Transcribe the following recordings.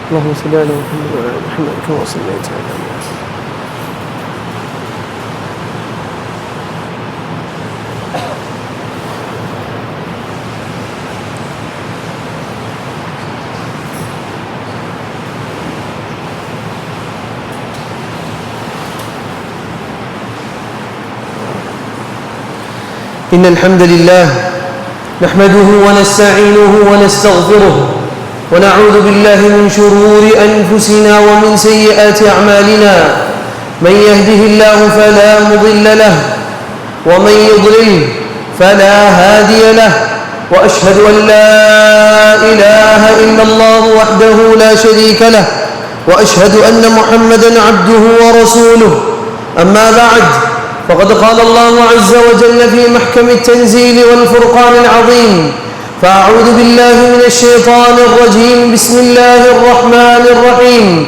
اللهم صل على محمد وعلى ال محمد كما صليت على إن الحمد لله نحمده ونستعينه ونستغفره ونعوذ بالله من شرور أنفسنا ومن سيئات أعمالنا من يهده الله فلا مضل له ومن يضلل فلا هادي له وأشهد أن لا إله إلا الله وحده لا شريك له وأشهد أن محمدًا عبده ورسوله أما بعد فقد قال الله عز وجل في محكم التنزيل والفرقان العظيم فأعوذ بالله من الشيطان الرجيم بسم الله الرحمن الرحيم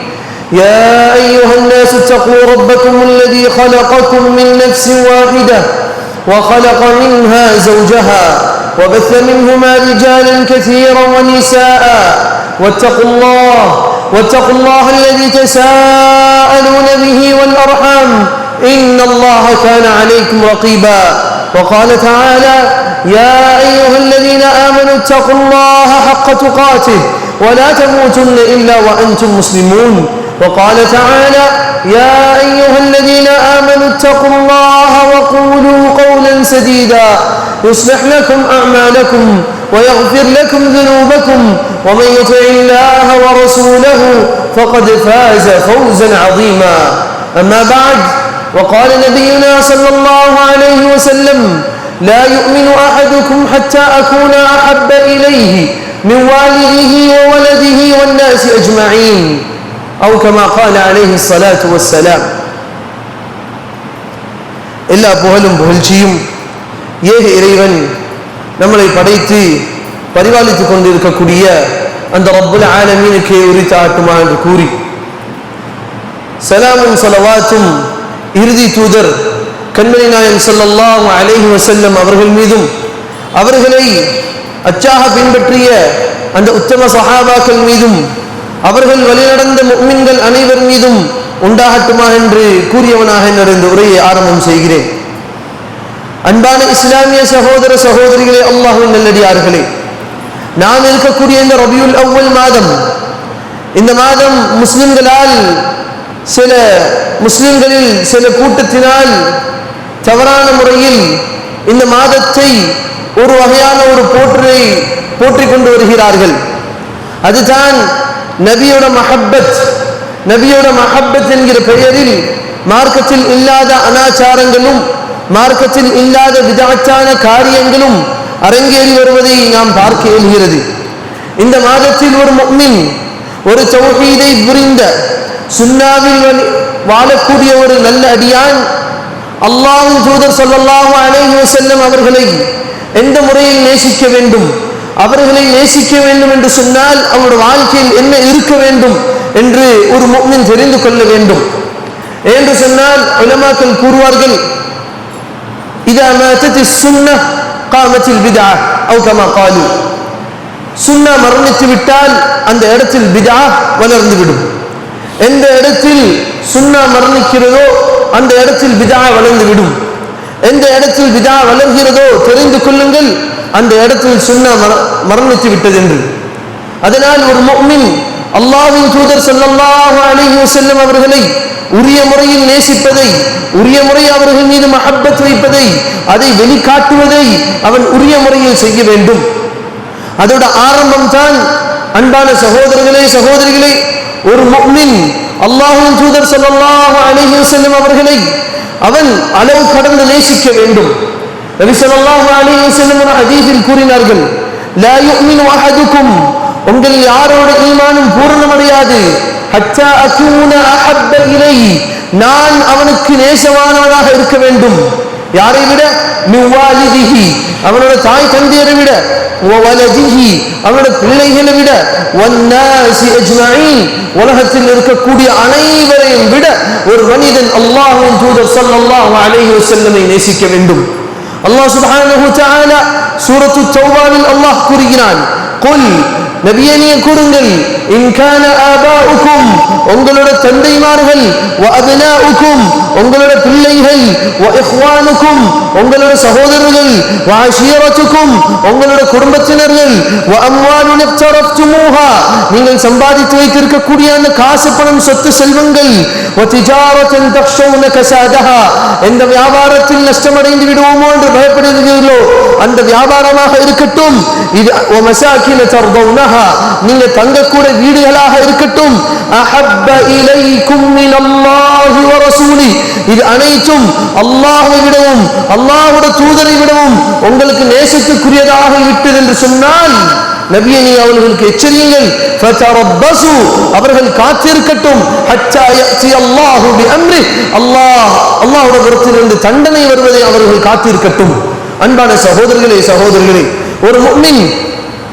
يا أيها الناس اتقوا ربكم الذي خلقكم من نفس واحدة وخلق منها زوجها وبث منهما رجالا كثيرا ونساء واتقوا الله الذي تساءلون به والأرحام إن الله كان عليكم رقيبا وقال تعالى يا أيها الذين آمنوا اتقوا الله حق تقاته ولا تموتن إلا وأنتم مسلمون وقال تعالى يا أيها الذين آمنوا اتقوا الله وقولوا قولا سديدا يصلح لكم أعمالكم ويغفر لكم ذنوبكم ومن يطع الله ورسوله فقد فاز فوزا عظيما أما بعد وقال نبينا صلى الله عليه وسلم لا يؤمن أحدكم حتى أكون أحب إليه من والده وولده والناس أجمعين أو كما قال عليه الصلاة والسلام எல்லா புகழும் புகழ்ச்சியும் ஏக இறைவன் நம்மளை படைத்து பரிபாலித்துக் கொண்டிருக்கக்கூடிய அந்த ரப்புல் ஆலமீனுக்கு உரித்தாட்டுமா என்று கூறி சலாமும் ஸலவாத்தும் இறுதி தூதர் கண்மணி நாயகம் ஸல்லல்லாஹு அலைஹி வஸல்லம் அவர்கள் மீதும் அவர்களை அச்சாக பின்பற்றிய அந்த உத்தம சஹாபாக்கள் மீதும் அவர்கள் வழிநடந்த முஃமின்கள் அனைவர் மீதும் உண்டாகட்டுமா என்று கூறியவனாக நடந்த உரையை ஆரம்பம் செய்கிறேன். அன்பான இஸ்லாமிய சகோதர சகோதரிகளே, அல்லாஹ்வின் நல்லடியார்களே, நாம் இருக்கக்கூடிய இந்த ரபியுல் அவ்வல் மாதம், இந்த மாதம் முஸ்லிம்களில் சில கூட்டத்தினால் தவறான முறையில் இந்த மாதத்தை ஒரு வகையான ஒரு போற்றிக் கொண்டு வருகிறார்கள். அதுதான் நபியோட மஹப்பத் என்கிற பெயரில் மார்க்கத்தில் இல்லாத அனாச்சாரங்களும் மார்க்கத்தில் இல்லாத விதத்தான காரியங்களும் அரங்கேறி வருவதை நாம் பார்க்க இயல்கிறது. இந்த மாதத்தில் ஒரு முஃமின், ஒரு தௌஹீதை புரிந்த சுன்னாவில் வாழக்கூடிய ஒரு நல்ல அடியான் அல்லாஹ்வின் தூதர் ஸல்லல்லாஹு அலைஹி வஸல்லம் அவர்களை எந்த முறையில் நேசிக்க வேண்டும், அவர்களை நேசிக்க வேண்டும் என்று சொன்னால் அவருடைய வாழ்க்கையில் என்ன இருக்க வேண்டும் என்று ஒரு முஃமின் தெரிந்து கொள்ள வேண்டும். என்று சொன்னால் உலமாக்கள் கூறுவார்கள், இதா மாத்தத்திஸ் சுன்னஹ் காமத்தில் பித்ஆ அவ் கமா காலு, சுன்னா மரணித்து விட்டால் அந்த இடத்தில் பித்ஆ வளர்ந்துவிடும். எந்த இடத்தில் சுன்னா மரணிக்கிறதோ அந்த இடத்தில் பித்ஆ வளர்ந்துவிடும். எந்த இடத்தில் பித்ஆ வளர்கிறதோ தெரிந்து கொள்ளுங்கள், அந்த இடத்தில் சுன்னா மரணித்து விட்டது என்று. அதனால் ஒரு முஃமின் அல்லாஹ்வின் தூதர் ஸல்லல்லாஹு அலைஹி வஸல்லம் அவர்களை உரிய முறையில் நேசிப்பதை, உரிய முறை அவர்கள் மீது மஹப்பத் வைப்பதை, அதை வெளிக்காட்டுவதை அவன் உரிய முறையில் செய்ய வேண்டும். அதோட ஆரம்பம் தான் அன்பான சகோதரர்களே சகோதரிகளே, ஒரு முஃமின் அல்லாஹ்வின் தூதர் ஸல்லல்லாஹு அலைஹி வஸல்லம் அவர்களை அவன் அளவு கடந்து நேசிக்க வேண்டும். நபி ஸல்லல்லாஹு அலைஹி வஸல்லம் ஒரு ஹதீஸில் கூறினார்கள், லா யுமினு அஹதுக்கும், உங்களில் யாரோட ஈமானும் பூரணமடையாது, ஹத்தா அகூன அஹப்ப இலைஹி, நான் அவனுக்கு நேசமானவனாக இருக்க வேண்டும். யாரை விட? மிவாலிதிஹி, அவனோட தாய் தந்தையரை விட, வலதிஹி, அவனோட பிள்ளைகளை விட, வன்னாசி அஜ்மஈன், உலகத்தில் இருக்கக்கூடிய அனைவரையும் விட ஒரு மனிதன் அல்லாஹ்வின் தூதர் ஸல்லல்லாஹு அலைஹி வஸல்லமை நேசிக்க வேண்டும். அல்லாஹ் சுப்ஹானஹு வ தஆலா சூரத்து தௌபாவில் அல்லாஹ் கூறுகிறான், குல், நபியே நீ கூறுங்கள், இன் கான ஆபாஉக்கும், உங்களோட தந்தைமார்கள், வ அப்னாஉக்கும், உங்களோட பிள்ளைகள், வ இஹ்வானுக்கும், உங்களோட சகோதரர்கள், வ அஷீரத்துக்கும், உங்களோட குடும்பத்தினர்கள், வ அம்வாலுன் இக்தரஃப்துமூஹா, நீங்கள் சம்பாதித்து வைத்திருக்கக்கூடிய அந்த காசு பணம் சொத்து செல்வங்கள், வ திஜாரத்தன் தக்ஷௌன கஸாதஹா, எந்த வியாபாரத்தில் நஷ்டமடைந்து விடுவோமோ என்று பயப்படுகிறீர்களோ அந்த வியாபாரமாக இருக்கட்டும், இது வ மசாகின தர்தௌனஹா, நீங்க தங்கக்கூட வீடுகளாக இருக்கட்டும், அஹப்ப இலைக்கும் மினல்லாஹி வ ரசூலி, இது அனைத்தும் அல்லாஹ்வை விடவும் அல்லாஹ்வுடைய தூதரை விடவும் உங்களுக்கு நேசத்துக்குரியதாக விட்டது என்று சொன்னால், நபியே நீ அவர்களுக்கு எச்சரியுங்கள், ஃபதரப்பசு, அவர்கள் காத்திருக்கட்டும், ஹத்தா யஅதி அல்லாஹு பிஅம்ரி, அல்லாஹ்வுடைய புறத்திலிருந்து தண்டனை வருவதை அவர்கள் காத்திருக்கட்டும். அன்பான சகோதரர்களே, ஒரு முஃமின்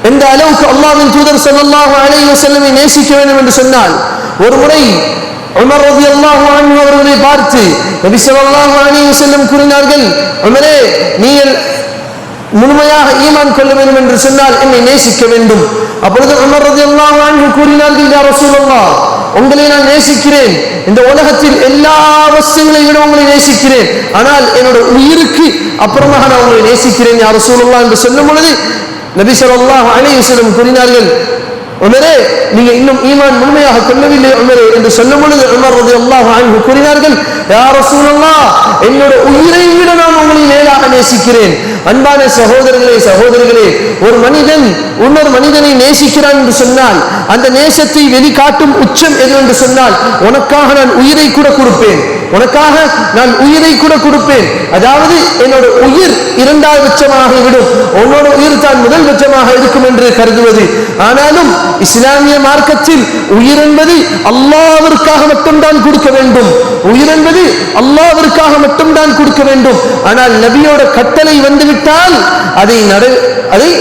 எந்த அளவுக்கு அல்லாஹ்வின் தூதர் ஸல்லல்லாஹு அலைஹி வஸல்லமை நேசிக்க வேண்டும் என்று சொன்னால், ஒரு முறை உமர் ரலியல்லாஹு அன்ஹு அவர்களை பார்த்து நபி ஸல்லல்லாஹு அலைஹி வஸல்லம் கூறினார்கள், உமரே, நீங்கள் முழுமையாக ஈமான் கொள்ள வேண்டும் என்று சொன்னால் என்னை நேசிக்க வேண்டும். அப்பொழுது உமர் ரலியல்லாஹு அன்ஹு கூறினார்கள், யா ரசூலல்லாஹ், உங்களை நான் நேசிக்கிறேன், இந்த உலகத்தில் எல்லா வஸ்துகளை விட உங்களை நேசிக்கிறேன், ஆனால் என்னோட உயிருக்கு அப்புறமாக நான் உங்களை நேசிக்கிறேன் யா ரசூலல்லாஹ் என்று சொல்லும் பொழுது நபி ஸல்லல்லாஹு அலைஹி வஸல்லம் கூறினார்கள், உமரே, நீங்க இன்னும் ஈமான் முழுமையாக கொள்ளவில்லை உமரே என்று சொல்லும் பொழுது உமர் ரலியல்லாஹு அன்ஹு கூறினார்கள், யா ரசூலல்லாஹ், என்னோட உயிரை விட நான் உங்களை மேலாக நேசிக்கிறேன். அன்பான சகோதரர்களே, ஒரு மனிதன் இன்னொரு மனிதனை நேசிக்கிறான் என்று சொன்னால் அந்த நேசத்தை வெளிக்காட்டும் உச்சம் எது என்று சொன்னால், உனக்காக நான் உயிரை கூட கொடுப்பேன், உனக்காக நான் உயிரை கூட கொடுப்பேன். அதாவது என்னோட உயிர் இரண்டாவது பட்சமாக விடும், உன்னோட உயிர் தான் முதல் பட்சமாக இருக்கும் என்று கருதுவது. ஆனாலும் இஸ்லாமிய மார்க்கத்தில் உயிர் என்பது அல்லாஹ்விற்காக மட்டும்தான் கொடுக்க வேண்டும், உயிர் என்பது அல்லாஹ்விற்காக மட்டும்தான் கொடுக்க வேண்டும். ஆனால் நபியோட கட்டளை வந்துவிட்டால் அதை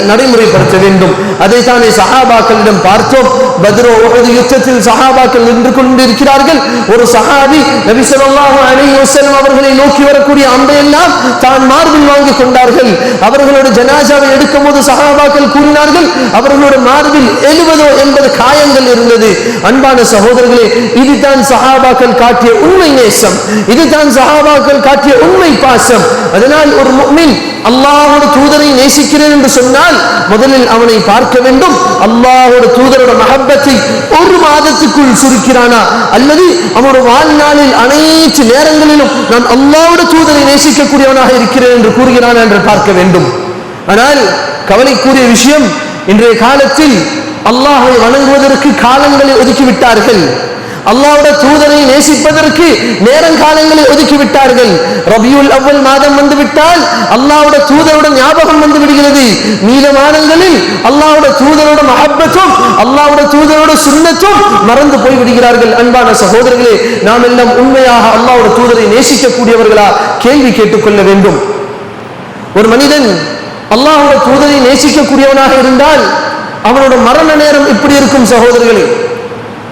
நடைமுறைப்படுத்த வேண்டும். அதை தானே சஹாபாக்களிடம் பார்த்தோம். பத்ர் உஹது யுத்தத்தில் சஹாபாக்கள் நின்று கொண்டிருக்கிறார்கள். ஒரு சஹாபி நபி ஸல்லல்லாஹு அலைஹி வஸல்லம் அவர்களை நோக்கி வரக்கூடிய அம்பையெல்லாம் தான் மார்பில் வாங்கி கொண்டார்கள். அவர்களோட ஜனாசாவை எடுக்கும் போது சஹாபாக்கள் கூறினார்கள், அவர்களோட மார்பில் 70-80 காயங்கள் இருந்தது. அன்பான சகோதரர்களே, இதுதான் சஹாபாக்கள் காட்டிய உண்மை நேசம், இதுதான் சஹாபாக்கள் காட்டிய உண்மை பாசம். அதனால் ஒரு முஃமின் அல்லாஹ்வுடைய தூதரை நேசிக்கிறேன் என்று சொன்னால் முதலில் அவனை பார்க்க வேண்டும், அல்லாஹ்வுடைய தூதரோட மஹப்பத்தை ஒரு மாதத்துக்குள் சுருக்கிறானா, அல்லது அவனுடைய வாழ்நாளில் அனைத்து நேரங்களிலும் நான் அல்லாஹ்வுடைய தூதரை நேசிக்கக்கூடியவனாக இருக்கிறேன் என்று கூறுகிறானா என்று பார்க்க வேண்டும். ஆனால் கவலைக்குரிய விஷயம், இன்றைய காலத்தில் அல்லாஹ்வை வணங்குவதற்கு காலங்களை ஒதுக்கிவிட்டார்கள், அல்லாஹ்வுடைய தூதரை நேசிப்பதற்கு நேரங்காலங்களை ஒதுக்கிவிட்டார்கள். ரபியுல் அவ்வல் மாதம் வந்துவிட்டால் அல்லாஹ்வுடைய தூதரோட ஞாபகம் வந்து விடுகிறது. நீல மாதங்களில் அல்லாஹ்வுடைய தூதரோட மஹப்பத்தும் அல்லாஹ்வுடைய தூதரோட சுன்னத்தும் மறந்து போய் விடுகிறார்கள். அன்பான சகோதரர்களே, நாம் எல்லாம் உண்மையாக அல்லாஹ்வுடைய தூதரை நேசிக்கக்கூடியவர்களா கேள்வி கேட்டுக்கொள்ள வேண்டும். ஒரு மனிதன் அல்லாஹ்வுடைய தூதரை நேசிக்கக்கூடியவனாக இருந்தால் அவனோட மரண நேரம் இப்படி இருக்கும் சகோதரர்களே.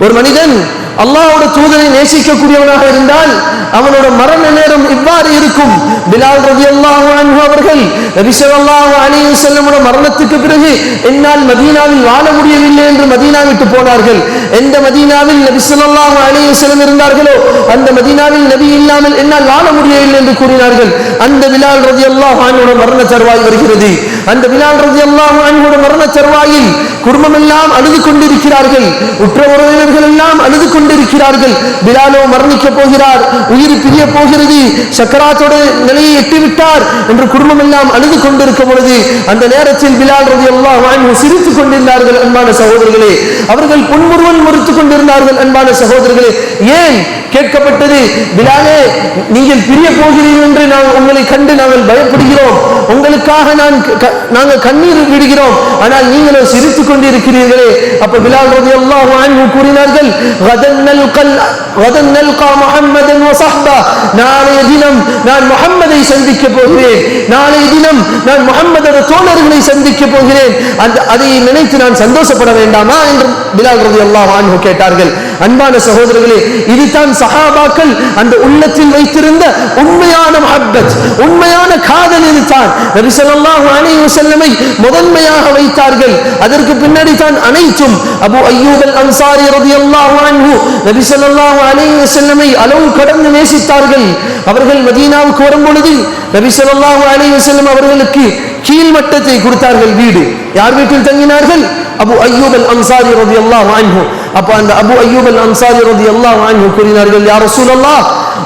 ஒரு மனிதன் அல்லாஹ்வுடைய தூதரை நேசிக்கக்கூடியவனாக இருந்தால் அவனோட மரண நேரம் இவ்வாறு இருக்கும். பிலால் ரலியல்லாஹு அன்ஹு அவர்கள் நபி ஸல்லல்லாஹு அலைஹி வஸல்லம் மரணத்துக்கு பிறகு என்னால் மதீனாவில் வாழ முடியவில்லை என்று மதீனா விட்டு போனார்கள். எந்த மதீனாவில் நபி ஸல்லல்லாஹு அலைஹி வஸல்லம் இருந்தார்களோ அந்த மதீனாவில் நபி இல்லாமல் என்னால் வாழ முடியவில்லை என்று கூறினார்கள். அந்த பிலால் ரலியல்லாஹு அன்ஹு மரண தருவாய் வருகிறது. அந்த பிலால் ரலியல்லாஹு அன்ஹுடைய மரண தருவாயில் குடும்பம் எல்லாம் அழுது கொண்டிருக்கிறார்கள், உற்ற உறவினர்கள் எல்லாம் அழுது கொண்டிருக்கிறார்கள். பிலாலோ மரணிக்க போகிறார், உயிர் பிரிய போகிறது, சக்கராத்தோட நிலையை எட்டிவிட்டார் என்று குடும்பம் எல்லாம் அழுது கொண்டிருக்கும் பொழுது அந்த நேரத்தில் பிலால் ரலியல்லாஹு அன்ஹு சிரித்துக் கொண்டிருந்தார்கள். அன்பான சகோதரர்களே, அவர்கள் புன்முறுவல் முறித்துக் கொண்டிருந்தார்கள். அன்பான சகோதரர்களே, ஏன் கேட்கப்பட்டது, பிலாலே நீங்கள் பிரிய போகிறீர்கள் என்று உங்களை கண்டு நாங்கள் பயப்படுகிறோம், உங்களுக்காக நாங்கள் கண்ணீர் விடுகிறோம், ஆனால் நீங்களோ சிரித்துக் கொண்டிருக்கிறீர்களே. அப்ப பிலால் ரலியல்லாஹு அன்ஹு கூறினார்கள், கதன் நல்கா முஹம்மதன் வ ஸஹ்பா, நாளைய தினம் நான் முஹம்மதை சந்திக்க போகிறேன், நாளைய தினம் நான் முஹம்மதோட தோழர்களை சந்திக்க போகிறேன், அதை நினைத்து நான் சந்தோஷப்பட வேண்டாமா என்று பிலால் ரலியல்லாஹு அன்ஹு கேட்டார்கள். அன்பான சகோதரர்களே, இதுதான் சஹாபாக்கள் அந்த உள்ளத்தில் வைத்திருந்த உண்மையான முஹப்பத், உண்மையான காதல். இதுதான் நபி ஸல்லல்லாஹு அலைஹி வஸல்லமை முதன்மையாக வைத்தார்கள். அதற்கு பின்னாடி தான் அனைத்தும். அபூ அய்யூப் அல் அன்சாரி ரலியல்லாஹு அன்ஹு நபி ஸல்லல்லாஹு அலைஹி வஸல்லமை அளவு கடந்து நேசித்தார்கள். அவர்கள் மதீனாவுக்கு வரும் பொழுது நபி ஸல்லல்லாஹு அலைஹி வஸல்லம் அவர்களுக்கு கீழ்மட்டத்தை கொடுத்தார்கள் வீடு. யார் வீட்டில் தங்கினார்கள்? அபூ அய்யூப் அல் அன்சாரி ரலியல்லாஹு அன்ஹு. அப்ப அந்த அபூ அய்யூப் அல் அன்சாரி ரலியல்லாஹு அன்ஹு கூறினார்கள், யா ரசூலல்லாஹ்,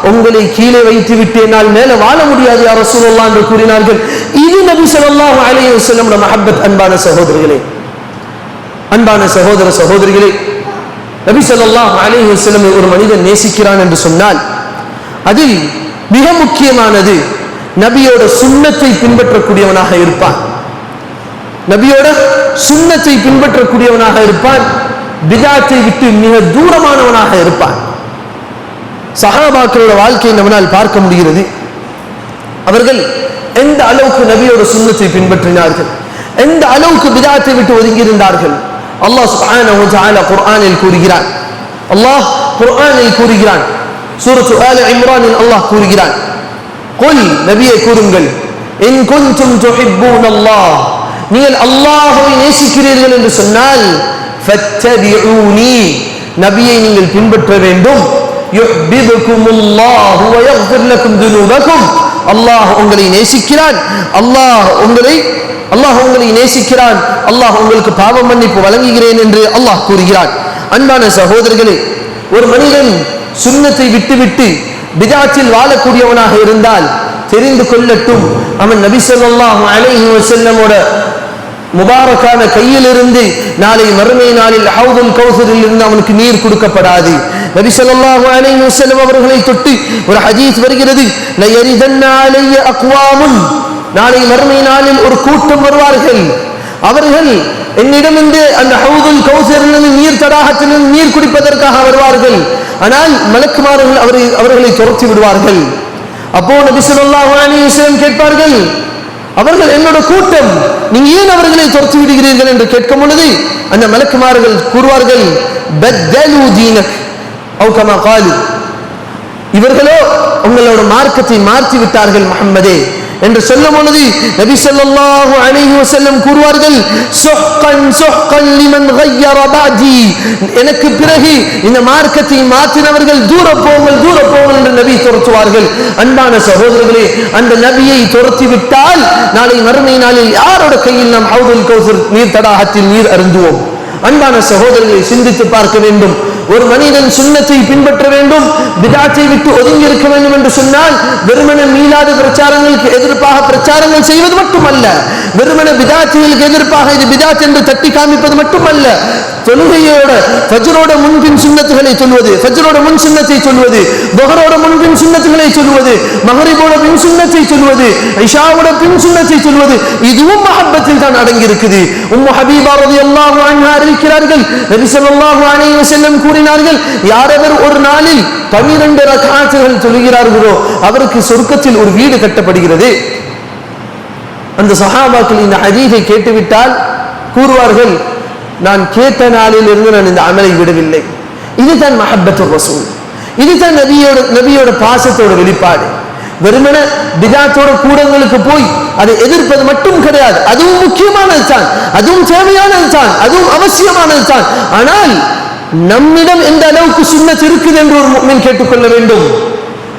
உங்களை கீழே வைத்து விட்டு என்னால் மேலே வாழ முடியாது யா ரசூலல்லாஹ் என்று கூறினார்கள். இது நபி ஸல்லல்லாஹு அலைஹி வஸல்லம் முஹப்பத். அன்பான சகோதரர்களே, அன்பான சகோதர சகோதரிகளே, நபி ஸல்லல்லாஹு அலைஹி வஸல்லம் ஒரு மனிதன் நேசிக்கிறான் என்று சொன்னால் அதில் மிக முக்கியமானது நபியோட சுன்னத்தை பின்பற்றக்கூடியவனாக இருப்பான். நபியோட சுன்னத்தை பின்பற்றக்கூடியவனாக இருப்பான். பிதாத்தை விட்டு மிக தூரமானவனாக இருப்பான். சஹாபாக்களோட வாழ்க்கையை நம்மால் பார்க்க முடிகிறது. அவர்கள் எந்த அளவுக்கு நபியோட சுன்னத்தை பின்பற்றினார்கள், எந்த அளவுக்கு பிதாத்தை விட்டு ஒதுங்கி இருந்தார்கள். அல்லாஹ் சுப்ஹானஹு வ தஆலா குர்ஆனில் கூறுகிறான், அல்லாஹ் குர்ஆனில் கூறுகிறான், சூரத்து ஆல இம்ரானில் அல்லாஹ் கூறுகிறான், குல், நபியே கூறுங்கள், இன் குன்தும் துஹிப்பூனல்லாஹ், நீங்கள் அல்லாஹ்வை நேசிக்கிறீர்கள் என்று சொன்னால் ஃபத்தபிஊனி, நபியை நீங்கள் பின்பற்ற வேண்டும். யுஹ்பிபுகுமுல்லாஹு வ யக்ஃபிர் லக்கும் துனூபக்கும், அல்லாஹ் உங்களை நேசிக்கிறான், அல்லாஹ் உங்களை நேசிக்கிறான், அல்லாஹ் உங்களுக்கு பாவ மன்னிப்பு வழங்குகிறேன் என்று அல்லாஹ் கூறுகிறான். அன்பான சகோதரர்களே, ஒரு மனிதன் சுன்னத்தை விட்டுவிட்டு பிதாத்தில் வாழக்கூடியவனாக இருந்தால் தெரிந்து கொள்ளட்டும், அவன் நபி ஸல்லல்லாஹு அலைஹி வஸல்லமோட முபாரக்கான கையிலிருந்து நாளை மறுமை நாளில் ஹவுதுல் கௌஸரில் இருந்து அவனுக்கு நீர் கொடுக்கப்படாது. நபி ஸல்லல்லாஹு அலைஹி வஸல்லம் அவர்களை தொட்டு ஒரு ஹதீஸ் வருகிறது, லயரிதன்ன அலைய அக்வாமுன், நாளை மறுமை நாளில் ஒரு கூட்டம் வருவார்கள், அவர்கள் என்னிடமிருந்து அந்த ஹவுதுல் கௌஸரிலிருந்து நீர் தடாகத்திலிருந்து நீர் குடிப்பதற்காக வருவார்கள். ஆனால் மலக்குமார்கள் அவர்களை துரத்தி விடுவார்கள். அப்போ நபி ஸல்லல்லாஹு அலைஹி வஸல்லம் கேட்பார்கள், அவர்கள் என்னோட கூட்டம், நீங்க ஏன் அவர்களை துரத்தி விடுகிறீர்கள் என்று கேட்கும் பொழுது அந்த மலக்குமார்கள் கூறுவார்கள், பத்தலு தீனக் அவ் கமா காலு, இவர்களோ உங்களோட மார்க்கத்தை மாற்றி விட்டார்கள் முஹம்மதே என்று சொல்லும் பொழுது நபி ஸல்லல்லாஹு அலைஹி வஸல்லம் கூறுவார்கள், சுஹ்கன் சுஹ்கன் லிமன் கய்யர பஅதி, எனக்கு பிறகு இந்த மார்க்கத்தை மாற்றினவர்கள் தூர போங்கள் என்று நபி துரத்துவார்கள். அன்பான சகோதரர்களே, அந்த நபியை துரத்தி விட்டால் நாளை மறுமை நாளில் யாரோட கையில் நாம் ஹவுதுல் கௌஸர் நீர் தடாகத்தில் நீர் அருந்துவோம்? அன்பான சகோதரர்களை சிந்தித்து பார்க்க வேண்டும். ஒரு மனிதன் சுன்னத்தை பின்பற்ற வேண்டும், பிதாத்தை விட்டு ஒதுங்கி இருக்க வேண்டும் என்று சொன்னால் வெறுமன மீளாத பிரச்சாரங்களுக்கு எதிர்ப்பாக பிரச்சாரங்கள் செய்வது மட்டுமல்ல, வெறுமன பிதாத்துகளுக்கு எதிர்ப்பாக இது பிதாத் என்று தட்டி காமிப்பது மட்டுமல்ல, தொழுகையோட ஃபஜ்ரோட முன்பின் சுன்னத்துகளை சொல்வது, ஃபஜ்ரோட முன் சுன்னத்தை சொல்வது, துஹரோட முன்பின் சுன்னத்துகளை சொல்வது, மக்ரிபோட பின் சுன்னத்தை சொல்வது, இஷாவோட பின் சுன்னத்தை சொல்வது, இதுவும் மஹப்பத்தில் தான் அடங்கி இருக்குது. உம்மு ஹபீபா ரலியல்லாஹு அன்ஹா அறிவிக்கிறார்கள், நபி ஸல்லல்லாஹு அலைஹி வஸல்லம் கூறினார்கள், யாரெவர் ஒரு நாளில் 12 ரக்அத்துகள் தொழுகிறார்களோ அவருக்கு சொர்க்கத்தில் ஒரு வீடு கட்டப்படுகிறது. அந்த சஹாபாக்கள் இந்த ஹதீஸை கேட்டுவிட்டால் கூறுவார்கள், நான் கேட்ட நாளில் இருந்து நான் இந்த அமலை விடவில்லை. இதுதான் மஹப்பத்துர் ரசூல், இதுதான் நபியோட பாசத்தோட வெளிப்பாடு. வெறுமன பிதாத்தோட கூடங்களுக்கு போய் அதை எதிர்ப்பது மட்டும் கிடையாது, அதுவும் முக்கியமானது தான், அதுவும் தேவையானது தான், அதுவும் அவசியமானது தான். ஆனால் நம்மிடம் எந்த அளவுக்கு சுன்னத் இருக்குது என்று ஒரு முஃமின் கேட்டுக்கொள்ள வேண்டும்.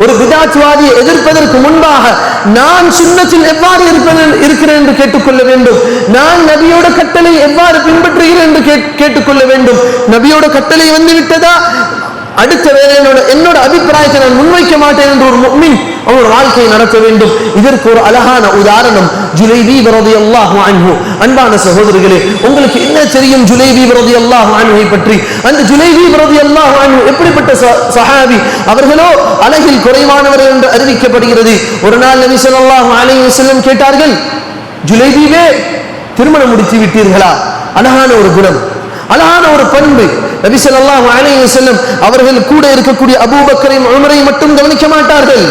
ஒரு பிதாத்வாதியை எதிர்ப்பதற்கு முன்பாக நான் சுன்னத்தில் எவ்வாறு இருக்கிறேன் என்று கேட்டுக்கொள்ள வேண்டும். நான் நபியோட கட்டளை எவ்வாறு பின்பற்றுகிறேன் என்று கேட்டுக்கொள்ள வேண்டும். நபியோட கட்டளை வந்து விட்டதா, அடுத்த வேலை என்னோட அபிப்பிராயத்தை நான் முன்வைக்க மாட்டேன் என்று ஒரு முஃமின் அவனோட வாழ்க்கையை நடத்த வேண்டும். இதற்கு ஒரு அழகான உதாரணம் ஜுலைபீப் ரலியல்லாஹு அன்ஹு. அன்பான சகோதரர்களே, உங்களுக்கு என்ன தெரியும் ஜுலைபீப் ரலியல்லாஹு அன்ஹுவை பற்றி? அந்த ஜுலைபீப் ரலியல்லாஹு அன்ஹு எப்படிப்பட்ட சஹாபி? அவர்களோ அழகில் குறைவானவர்கள் என்று அறிவிக்கப்படுகிறது. ஒரு நாள் நபி ஸல்லல்லாஹு அலைஹி வஸல்லம் கேட்டார்கள், ஜுலைபீபே, திருமணம் முடித்து விட்டீர்களா? அழகான ஒரு குணம், அழகான ஒரு பண்பு. நபி ஸல்லல்லாஹு அலைஹி வஸல்லம் அவர்கள் கூட இருக்கக்கூடிய அபூபக்கரையும் உமரையும் மட்டும் கவனிக்க மாட்டார்கள்,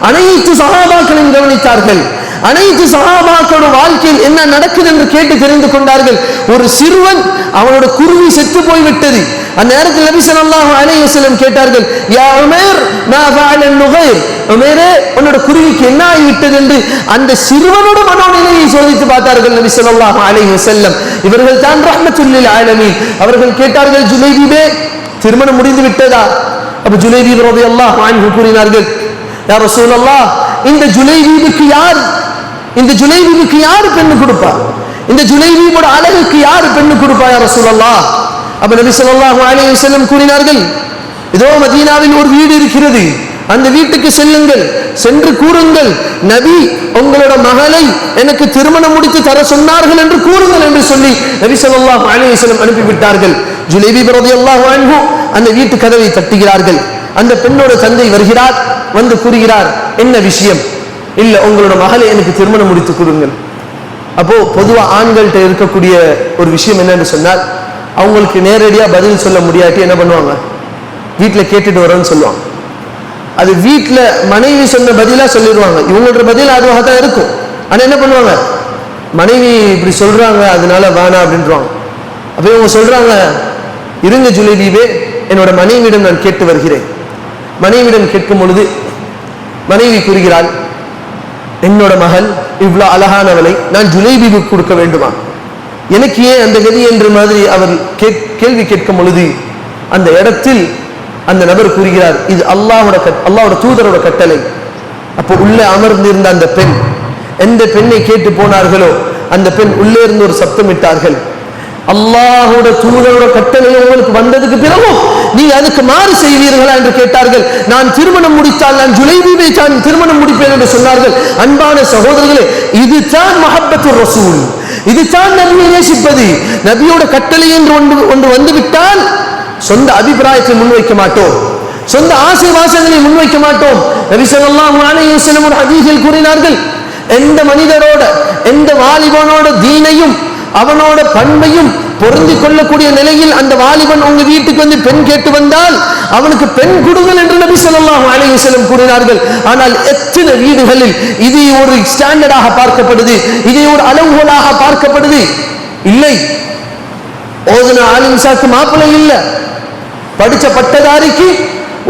அனைத்து சஹாபாக்களையும் கவனித்தார்கள். அனைத்து சஹாபாக்களோட வாழ்க்கையில் என்ன நடக்குது என்று கேட்டு தெரிந்து கொண்டார்கள். ஒரு சிறுவன், அவனோட குருவி செத்து போய்விட்டது. அந்த நேரத்தில் நபி ஸல்லல்லாஹு அலைஹி வஸல்லம் கேட்டார்கள், யா உமைர் மா ஃபஅல நுகைர், உமைரே, உன்னோட குருவிக்கு என்ன ஆகிவிட்டது என்று அந்த சிறுவனோட மனோநிலையை சோதித்து பார்த்தார்கள் நபி ஸல்லல்லாஹு அலைஹி வஸல்லம். இவர்கள் தான் ரஹ்மத்துல் லில் ஆலமீன். அவர்கள் கேட்டார்கள், ஜுலைபீபே, திருமணம் முடிந்து விட்டதா? அப்ப ஜுலைபீப் ரலியல்லாஹு அன்ஹு கூறினார்கள், யா ரசூலல்லாஹ், இந்த ஜுலைபீபுக்கு யார், இந்த ஜுலைபீபுக்கு யார் பெண்ணு கொடுப்பா? இந்த ஜுலைபீபோட அழகுக்கு யார் பெண்ணு கொடுப்பா யா ரசூலல்லாஹ்? அப்ப நபி ஸல்லல்லாஹு அலைஹி வஸல்லம் கூறினார்கள், இதோ மதீனாவில் ஒரு வீடு இருக்கிறது, அந்த வீட்டுக்கு செல்லுங்கள், சென்று கூறுங்கள், நபி உங்களோட மகளை எனக்கு திருமணம் முடித்து தர சொன்னார்கள் என்று கூறுங்கள் என்று சொல்லி நபி ஸல்லல்லாஹு அலைஹி வஸல்லம் அனுப்பிவிட்டார்கள். ஜுலைபீப் ரலியல்லாஹு அன்ஹு அந்த வீட்டு கதவை தட்டுகிறார்கள். அந்த பெண்ணோட தந்தை வருகிறார், வந்து கூறுகிறார், என்ன விஷயம்? இல்ல, உங்களோட மகளை எனக்கு திருமணம் முடித்து கொடுங்கள். அப்போ பொதுவா ஆண்கள்கிட்ட இருக்கக்கூடிய ஒரு விஷயம் என்னன்னு சொன்னால், அவங்களுக்கு நேரடியா பதில் சொல்ல முடியாட்டி என்ன பண்ணுவாங்க, வீட்டுல கேட்டுட்டு வரோன்னு சொல்லுவாங்க. அது வீட்டுல மனைவி சொன்ன பதிலா சொல்லிடுவாங்க, இவங்களோட பதில் அதுவாக தான் இருக்கும். ஆனா என்ன பண்ணுவாங்க, மனைவி இப்படி சொல்றாங்க அதனால வேணாம் அப்படின்றாங்க. அப்ப இவங்க சொல்றாங்க, இருங்க ஜுலைபீபே, என்னோட மனைவியிடம் நான் கேட்டு வருகிறேன். மனைவியிடம் கேட்கும் பொழுது மனைவி கூறுகிறாள், என்னோட மகள் இவ்வளவு அழகானவளை நான் ஜுலைபீபுக்கு கொடுக்க வேண்டுமா? எனக்கு ஏன் அந்த கதி என்று மாதிரி அவர் கேள்வி கேட்கும் பொழுது அந்த இடத்தில் அந்த நபர் கூறுகிறார், இது அல்லாஹ்வோட தூதரோட கட்டளை. அப்போ உள்ளே அமர்ந்திருந்த அந்த பெண், எந்த பெண்ணை கேட்டு போனார்களோ அந்த பெண் உள்ளே இருந்து ஒரு சப்தமிட்டார்கள், அல்லாஹ்வோட தூதரோட கட்டளை உங்களுக்கு வந்ததுக்கு பிறகும் நீங்க அதுக்கு மாறு செய்வீர்களா என்று கேட்டார்கள். நான் திருமணம் முடித்தால் நான் ஜுலைபீபை தான் திருமணம் முடிப்பேன் என்று சொன்னார்கள். அன்பான சகோதரர்களே, இதுதான் மஹப்பத்துர் ரசூல், இதுதான் நபியை நேசிப்பது. நபியோட கட்டளை என்று ஒன்று வந்துவிட்டால் சொந்த அபிப்பிராயத்தை முன்வைக்க மாட்டோம், சொந்த ஆசை வாசங்களை முன்வைக்க மாட்டோம். நபி ஸல்லல்லாஹு அலைஹி வஸல்லம் ஒரு ஹதீஸில் கூறினார்கள், எந்த மனிதரோட, எந்த வாலிபனோட தீனையும் அவனோட பண்பையும் பொருந்தி கொள்ளக்கூடிய நிலையில் அந்த வாலிபன் உங்க வீட்டுக்கு வந்து பெண் கேட்டு வந்தால் அவனுக்கு பெண் கொடுங்கள் என்று நபி ஸல்லல்லாஹு அலைஹி வஸல்லம் கூறினார்கள். ஆனால் எத்தனை வீடுகளில் இது ஒரு ஸ்டாண்டர்டாக பார்க்கப்படுது, இது ஒரு அளவுகோலாக பார்க்கப்படுது. இல்லை, ஓதுன ஆலிம்சாக்கு மாப்பிள்ளை இல்ல, படிச்ச பட்டதாரிக்கு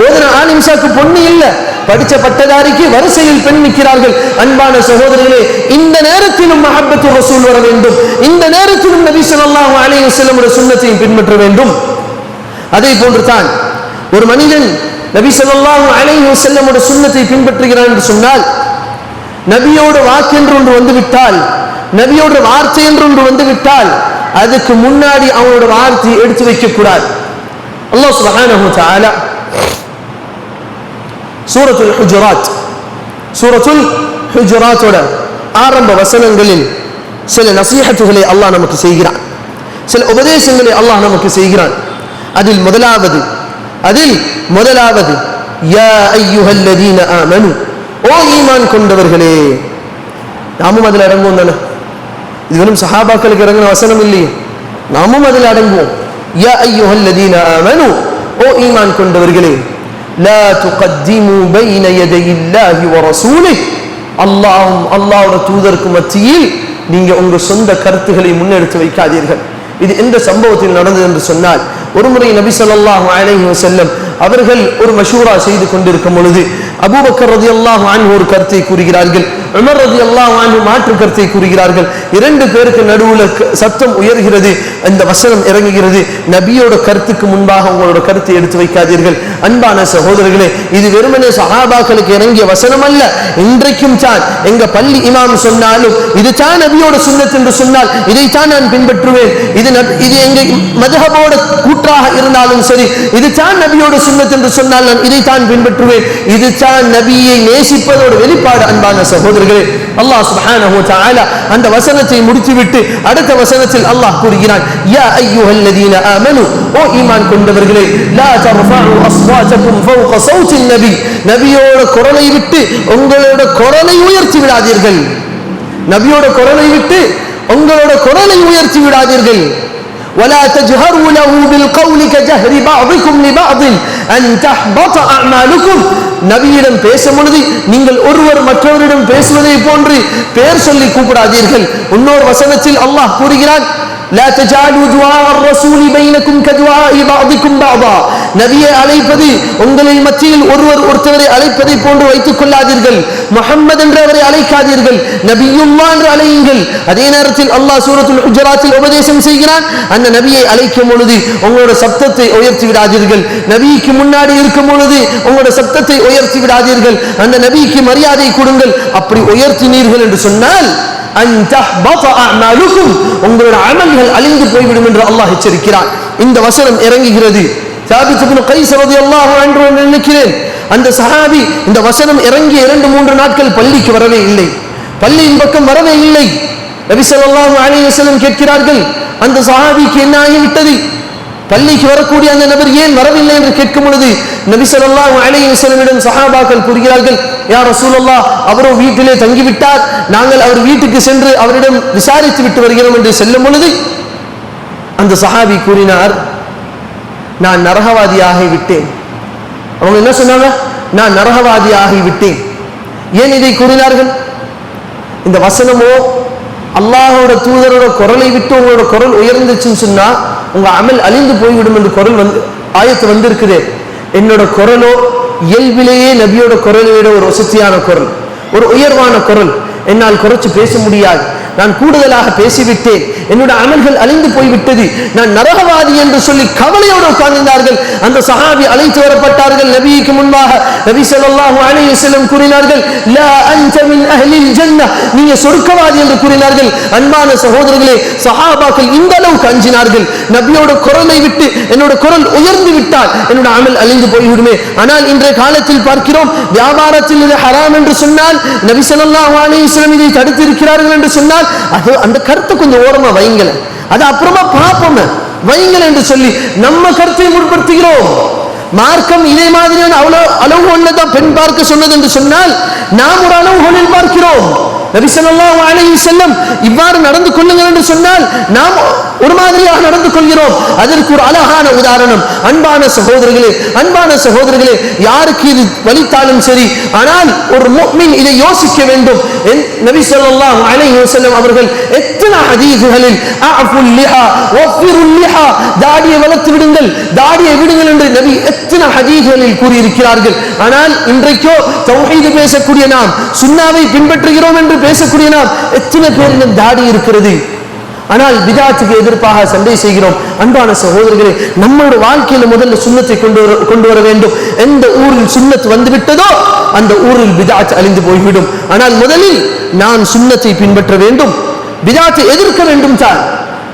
ஓதுன ஆலிம்சாக்கு பொண்ணு இல்ல, படிச்ச பட்டதாரிக்கு வரிசையில் பெண் நிற்கிறார்கள். அன்பான சகோதரர்களே, இந்த நேரத்திலும் மஹப்பத்து ரசூல் வர வேண்டும், இந்த நேரத்திலும் நபி ஸல்லல்லாஹு அலைஹி வஸல்லம் சுன்னத்தை பின்பற்ற வேண்டும். அதே போன்று தான் ஒரு மனிதன் நபி ஸல்லல்லாஹு அலைஹி வஸல்லம் சுன்னத்தை பின்பற்றுகிறான் என்று சொன்னால், நபியோட வாக்கு என்று ஒன்று வந்துவிட்டால், நபியோட வார்த்தை என்று ஒன்று வந்துவிட்டால் அதுக்கு முன்னாடி அவனோட வார்த்தையை எடுத்து வைக்க கூடாது. அல்லாஹ் சுப்ஹானஹு வ தஆலா சூரத்துல் ஹுஜராத்தோட ஆரம்ப வசனங்களில் சில நசீஹத்துகளை அல்லாஹ் நமக்கு செய்கிறான், சில உபதேசங்களை அல்லாஹ் நமக்கு செய்கிறான். அதில் முதலாவது யா அய்யுஹல்லதீன ஆமனு, ஓ ஈமான் கொண்டவர்களே. நாமும் அதில் அடங்குவோம் தானே, இது வெறும் சஹாபாக்களுக்கு இறங்கின வசனம் இல்லையே, நாமும் அதில் அடங்குவோம். யா அய்யுஹல்லதீன ஆமனு, ஓ ஈமான் கொண்டவர்களே, லா துகத்திமு பைன யதையில்லாஹி வ ரசூலிஹி, அல்லாஹ்வோட தூதருக்கு மத்தியில் நீங்க உங்க சொந்த கருத்துக்களை முன்னெடுத்து வைக்காதீர்கள். இது எந்த சம்பவத்தில் நடந்தது என்று சொன்னால், ஒரு முறை நபி ஸல்லல்லாஹு அலைஹி வஸல்லம் அவர்கள் ஒரு மஷூரா செய்து கொண்டிருக்கும் பொழுது அபூபக்கர் ரலியல்லாஹு அன்ஹு ஒரு கருத்தை கூறுகிறார்கள், உமர் ரலியல்லாஹு அன்ஹு மாற்று கருத்தை கூறுகிறார்கள். இரண்டு பேருக்கு நடுவுல சத்தம் உயர்கிறது, இந்த வசனம் இறங்குகிறது, நபியோட கருத்துக்கு முன்பாக உங்களோட கருத்தை எடுத்து வைக்காதீர்கள். அன்பான சகோதரர்களே, இது வெறுமனே சஹாபாக்களுக்கு இறங்கிய வசனம் அல்ல. இன்றைக்கும் தான் எங்க பள்ளி இமாம் சொன்னாலும் இது தான் நபியோட சுன்னத் என்று சொன்னால் இதைத்தான் நான் பின்பற்றுவேன். இது எங்க மதுஹபோட கூற்றாக இருந்தாலும் சரி, இது தான் நபியோட சுன்னத் என்று சொன்னால் நான் இதைத்தான் பின்பற்றுவேன். இது தான் நபியை நேசிப்பதோட வெளிப்பாடு. அன்பான சகோதரர்களே, அல்லாஹ் சுப்ஹானஹு வ தஆலா அந்த வசனத்தை முடித்துவிட்டு அடுத்த வசனத்தில் அல்லாஹ் கூறுகிறான், யா அய்யுஹல்லதீன ஆமனு, ஓ ஈமான் கொண்டவர்களே, லா தர்ஃபஉ அஸ்வாதகும் ஃபௌக ஸௌத்தின் நபி, நபியோட குரலை விட்டு உங்களோட குரலை உயர்த்தி விடாதீர்கள். நபியோட குரலை விட்டு உங்களோட குரலை உயர்த்தி விடாதீர்கள். ولا تجهروا له بالقول كجهر بعضكم لبعض ان تحبط اعمالكم. நபியிடம் பேசும் பொழுது நீங்கள் ஒருவர் மற்றவரிடம் பேசுவதை போன்று பெயர் சொல்லி கூப்பிடாதீர்கள். இன்னொரு வசனத்தில் அல்லாஹ் கூறுகிறான், لا تجعلوا دعاء الرسول بينكم كدعاء بعضكم بعضا. நபியை அழைப்பது உங்களின் மத்தியில் ஒருவர் ஒருத்தவரை அழைப்பதை போன்று வைத்துக் கொள்ளாதீர்கள். முஹம்மது என்று அவரை அழைக்காதீர்கள், நபியுல்லாஹ் என்று அழையுங்கள். அதே நேரத்தில் அல்லாஹ் சூரத்துல் ஹுஜராத்தில் உபதேசம் செய்கிறான், அந்த நபியை அழைக்கும் பொழுது உங்களோட சப்தத்தை உயர்த்தி விடாதீர்கள். நபிக்கு முன்னாடி இருக்கும் பொழுது உங்களோட சப்தத்தை உயர்த்தி விடாதீர்கள். அந்த நபிக்கு மரியாதை கொடுங்கள். அப்படி உயர்த்தினீர்கள் என்று சொன்னால் உங்களோட அமல்கள் அழிந்து போய்விடும் என்று அல்லாஹ் எச்சரிக்கிறான். இந்த வசனம் இறங்குகிறது. சாபித் இப்னு கைஸ் ரலியல்லாஹு அன்ஹு நினைக்கிறேன், அந்த சஹாபி இந்த வசனம் இறங்கிய 2-3 நாட்கள் பள்ளிக்கு வரவே இல்லை, பள்ளியின் பக்கம் வரவே இல்லை. நபி ஸல்லல்லாஹு அலைஹி வஸல்லம் கேட்கிறார்கள், அந்த சஹாபிக்கு என்ன ஆகிவிட்டது, பள்ளிக்கு வரக்கூடிய அந்த நபர் ஏன் வரவில்லை என்று கேட்கும் பொழுது நபி ஸல்லல்லாஹு அலைஹி வஸல்லமிடம் சஹாபாக்கள் கூறுகிறார்கள், யா ரசூலல்லாஹ், அவரோ வீட்டிலே தங்கிவிட்டார், நாங்கள் அவர் வீட்டுக்கு சென்று அவரிடம் விசாரித்து விட்டு வருகிறோம் என்று செல்லும் பொழுது அந்த சஹாபி கூறினார், நான் நரகவாதியாகி விட்டேன். அவங்க என்ன சொன்னாங்க, நான் நரகவாதியாகி விட்டேன். ஏன் இதை கூறினார்கள்? இந்த வசனமோ அல்லாஹோட தூதரோட குரலை விட்டு உங்களோட குரல் உயர்ந்துச்சுன்னு சொன்னா உங்க அமல் அழிந்து போய்விடும் என்று குரல் ஆயத்து வந்திருக்குது. என்னோட குரலோ இயல்பிலேயே நபியோட குரலை விட ஒரு வசதியான குரல், ஒரு உயர்வான குரல். என்னால் குறைச்சு பேச முடியாது, நான் கூடுதலாக பேசிவிட்டேன், என்னோட அமல்கள் அழிந்து போய்விட்டது, நான் நரகவாதி என்று சொல்லி கவலையோடு உட்கார்ந்தார்கள். அந்த சஹாபி அழைத்து வரப்பட்டார்கள் நபிக்கு முன்பாக. நபி ஸல்லல்லாஹு அலைஹி வஸல்லம் கூறினார்கள், லா அன்த மின் அஹ்லில் ஜன்னah, நீங்க சொர்க்கவாதி என்று கூறினார்கள். அன்பான சகோதரர்களே, சஹாபாக்கள் இந்த அளவுக்கு அஞ்சினார்கள். நபியோட குரலை விட்டு என்னோட குரல் உயர்ந்து விட்டால் என்னோட அமல் அழிந்து போய்விடுமே. ஆனால் இன்றைய காலத்தில் பார்க்கிறோம், வியாபாரத்தில் இது ஹராம் என்று சொன்னால் நபி ஸல்லல்லாஹு அலைஹி வஸல்லம் இதை தடுத்திருக்கிறார்கள் என்று சொன்னால் அது அந்த கருத்தை கொஞ்சம் ஓரமா வைங்கள, அது அப்புறமா பார்ப்போம் வைங்கள் என்று சொல்லி நம்ம கருத்தை முற்படுத்துகிறோம். மார்க்கம் இதே மாதிரியான அளவுகோலில் தான் பெண் பார்க்க சொன்னது என்று சொன்னால் நாம் ஒரு அளவுகோலில் பார்க்கிறோம். நபி ஸல்லல்லாஹு அலைஹி வஸல்லம் இவ்வாறு நடந்து கொள்ளுங்கள் என்று சொன்னால் நாம் ஒரு மாதிரியாக நடந்து கொள்கிறோம். அதற்கு ஒரு அழகான உதாரணம். அன்பான சகோதரர்களே, யாருக்கு இது வலித்தாலும் சரி, ஆனால் ஒரு முஃமின் இதை யோசிக்க வேண்டும். நபி ஸல்லல்லாஹு அலைஹி வஸல்லம் அவர்கள் எத்தனை ஹதீஸ்களில் அஃபுல் லிஹா வஃபிருல் லிஹா, தாடியை வளர்த்து விடுங்கள், தாடியை விடுங்கள் என்று நபி எத்தனை ஹதீஸ்களில் கூறியிருக்கிறார்கள். ஆனால் இன்றைக்கோ தௌஹீத் பேசக்கூடிய நாம், சுன்னாவை பின்பற்றுகிறோம் என்று பேசக்கூடிய நாம், எத்தனை பேரிடம் தாடி இருக்கிறது, ஆனால் பிதாத்துக்கு எதிர்ப்பாக சண்டை செய்கிறோம். அன்பான சகோதரர்களே, நம்மளோட வாழ்க்கையில முதல்ல சுன்னத்தை கொண்டு வர வேண்டும். எந்த ஊரில் சுன்னத் வந்துவிட்டதோ அந்த ஊரில் பிதாத் அழிந்து போய்விடும். ஆனால் முதலில் நான் சுன்னத்தை பின்பற்ற வேண்டும், பிதாத்தை எதிர்க்க வேண்டும் தான்,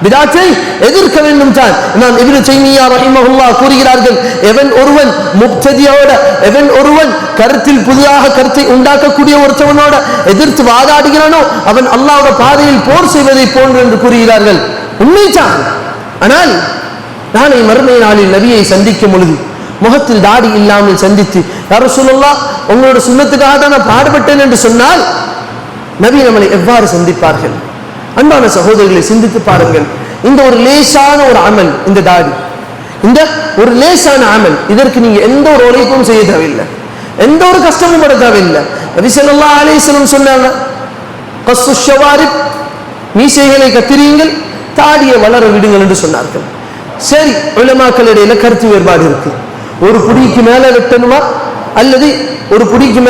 பிதாத்தை எதிர்க்க வேண்டும் தான். இமாம் இப்னு தைமிய்யா ரஹிமஹுல்லாஹ் கூறுகிறார்கள், எவன் ஒருவன் முப்ததியோட, எவன் ஒருவன் கருத்தில் புதிதாக கருத்தை உண்டாக்கக்கூடிய ஒருத்தவனோட எதிர்த்து வாதாடுகிறானோ அவன் அல்லாஹ்வுடைய பாதையில் போர் செய்வதை போன்று என்று கூறுகிறார்கள். உண்மைதான். ஆனால் நாளை மறுமை நாளில் நபியை சந்திக்கும் பொழுது முகத்தில் தாடி இல்லாமல் சந்தித்து, யா ரசூலல்லாஹ், உங்களோட சுன்னத்துக்காக தான் நான் பாடுபட்டேன் என்று சொன்னால் நபி நம்மளை எவ்வாறு சந்திப்பார்கள்? அன்பான சகோதரர்களை சிந்தித்து பாருங்கள். இந்த ஒரு லேசான ஒரு அமல், இந்த தாடி, இந்த ஒரு லேசான அமல், இதற்கு நீங்க எந்த ஒரு உழைப்பும் செய்ய தேவையில்லை, எந்த ஒரு கஷ்டமும் பட தேவையில்லை. நபி ஸல்லல்லாஹு அலைஹி வஸல்லம் சொன்னாங்க, கஸ்ஸு ஷவாரிப், மீசைகளை கத்திரியுங்கள், தாடியை வளர விடுங்கள் என்று சொன்னார்கள். சரி, உலமாக்களிடையில கருத்து வேறுபாடு இருக்கு. ஒரு புடிக்கு மேல வெட்டணுமா, அல்லது ஒரு புடிக்கு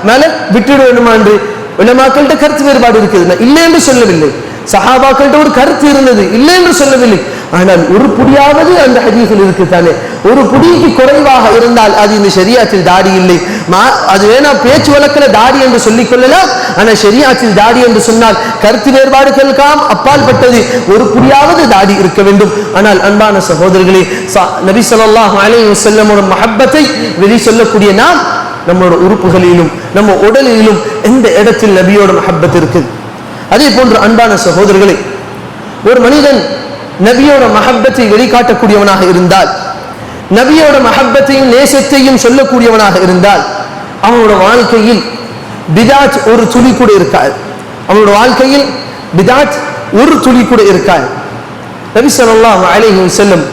மேல விட்டுட வேண்டுமா என்று உலமாக்கள்கிட்ட கருத்து வேறுபாடு இருக்குது. இல்லை என்று சொல்லவில்லை. சஹாபாக்கள்கிட்ட ஒரு கருத்து இருந்தது, இல்லை என்று சொல்லவில்லை. ஆனால் ஒரு புடியாவது அந்த ஹதீஸில் இருக்குதானே. ஒரு புடிக்கு குறைவாக இருந்தால் அது இந்த ஷரியத்தில் தாடி இல்லை. அது வேணா பேச்சு வழக்கில் தாடி என்று சொல்லிக் கொள்ளலாம். ஆனால் ஷரியத்தில் தாடி என்று சொன்னால் கருத்து வேறுபாடுகளுக்காம் அப்பால் பட்டது. ஒரு புடியாவது தாடி இருக்க வேண்டும். ஆனால் அன்பான சகோதரர்களே, நபி ஸல்லல்லாஹு அலைஹி வஸல்லம் மஹப்பத்தை வெளி சொல்லக்கூடிய நாம் நம்மளோட உறுப்புகளிலும் நம்ம உடலிலும் எந்த இடத்தில் நபியோட மஹப்பத் இருக்குது. அதே போன்று அன்பான சகோதரர்களே, ஒரு மனிதன் நபியோட மஹப்பத்தை வெளிக்காட்டக்கூடியவனாக இருந்தால், நபியோட மஹப்பத்தையும் நேசத்தையும் சொல்லக்கூடியவனாக இருந்தால், அவனோட வாழ்க்கையில் பிதாத் ஒரு துளி கூட இருக்காது. அவனோட வாழ்க்கையில் பிதாத் ஒரு துளி கூட இருக்காது. நபி ஸல்லல்லாஹு அலைஹி வஸல்லம்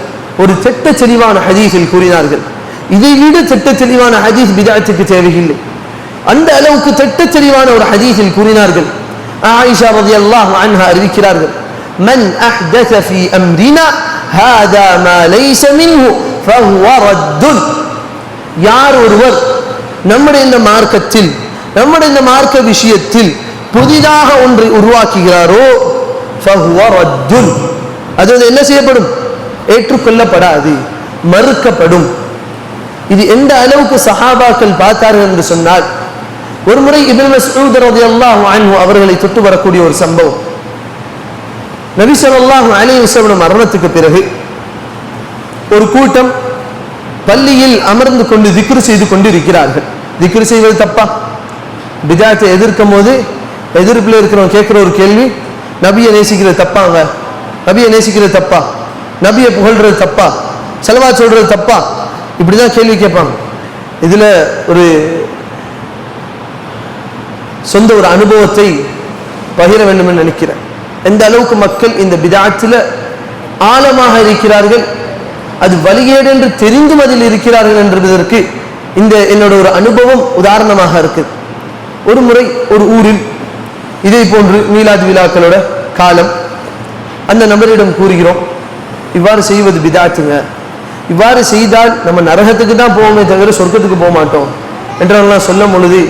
ஒரு திட்ட தெளிவான ஹதீஸில் கூறினார்கள், இதை விட திட்ட தெளிவான ஹதீஸ் பிதாத்துக்கு தேவையில்லை. அந்த அளவுக்கு திட்ட தெளிவான ஒரு ஹதீஸில் கூறினார்கள். ஆயிஷா ரலியல்லாஹு அன்ஹா அறிவிக்கிறார்கள், மன் அஹ்தஸ ஃபீ அம்ரினா ஹாதா மா லைஸ மின்ஹு ஃபஹுவ ரத்துன். யார் ஒருவர் நம்முடைய இந்த மார்க்கத்தில், நம்முடைய இந்த மார்க்க விஷயத்தில் புதிதாக ஒன்றை உருவாக்குகிறாரோ ஃபஹுவ ரத்துன், அது என்ன செய்யப்படும்? ஏற்றுக்கொள்ளப்படாது, மறுக்கப்படும். இது எந்த அளவுக்கு சஹாபாக்கள் பார்த்தார்கள் என்று சொன்னால், ஒரு முறை இப்னு மஸ்ஊத் ரலியல்லாஹு அன்ஹு அவர்களை தொட்டு வரக்கூடிய ஒரு சம்பவம். நபி ஸல்லல்லாஹு அலைஹி வஸல்லம் மரணத்துக்கு பிறகு ஒரு கூட்டம் பள்ளியில் அமர்ந்து கொண்டு திக்ர் செய்து கொண்டு இருக்கிறார்கள். திக்ர் செய்வது தப்பா? பிதாத்தை எதிர்க்கும் போது எதிர்ப்பில் இருக்கிறவங்க கேட்கிற ஒரு கேள்வி, நபியை நேசிக்கிறது தப்பாங்க? நபியை நேசிக்கிறது தப்பா? நபியை புகழ்றது தப்பா? ஸலவாத் சொல்றது தப்பா? இப்படிதான் கேள்வி கேட்பாங்க. இதுல ஒரு சொந்த ஒரு அனுபவத்தை பகிர வேண்டும் என்று நினைக்கிறேன். எந்த அளவுக்கு மக்கள் இந்த பிதாத்தில் ஆழமாக இருக்கிறார்கள், அது வழிகேடு என்று தெரிந்தும் அதில் இருக்கிறார்கள் என்பதற்கு இந்த என்னோட ஒரு அனுபவம் உதாரணமாக இருக்கு. ஒரு முறை ஒரு ஊரில் இதே போன்று மீலாது விழாக்களோட காலம், அந்த நபரிடம் கூறுகிறோம், இவ்வாறு செய்வது பிதாத்துங்க, இவ்வாறு செய்தால் நம்ம நரகத்துக்கு தான் போவோமே தவிர சொர்க்கத்துக்கு போக மாட்டோம் என்றெல்லாம் சொல்லும் பொழுது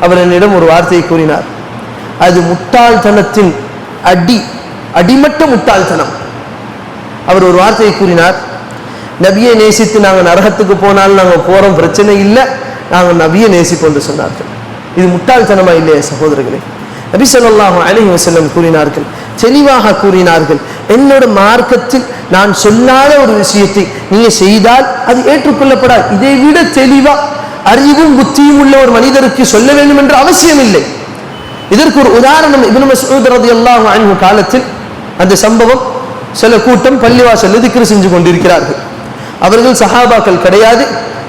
அவர் என்னிடம் ஒரு வார்த்தையை கூறினார். அது முட்டாள்தனத்தின் அடிமட்ட முட்டாள்தனம். அவர் ஒரு வார்த்தையை கூறினார், நபியை நேசித்து நாங்கள் நரகத்துக்கு போனாலும் நாங்கள் போறோம், பிரச்சனை இல்லை, நாங்கள் நபியை நேசிப்போம் என்று சொன்னார்கள். இது முட்டாள்தனமா இல்லையா சகோதரர்களே? நபி ஸல்லல்லாஹு அலைஹி வஸல்லம் கூறினார்கள், தெளிவாக கூறினார்கள், என்னோட மார்க்கத்தில் நான் சொல்லாத ஒரு விஷயத்தை நீங்க செய்தால் அது ஏற்றுக்கொள்ளப்படாது. இதை விட தெளிவா அறிவும் புத்தியும் உள்ள ஒரு மனிதருக்கு சொல்ல வேண்டும் என்ற அவசியம் இல்லை. இதற்கு ஒரு உதாரணம் இப்னு மஸ்ஊத் ரலியல்லாஹு அன்ஹு காலத்தில் அந்த சம்பவம். சில கூட்டம் பள்ளிவாசல்ல திக்ர் செஞ்சு கொண்டிருக்கிறார்கள். அவர்கள் சஹாபாக்கள் கிடையாது,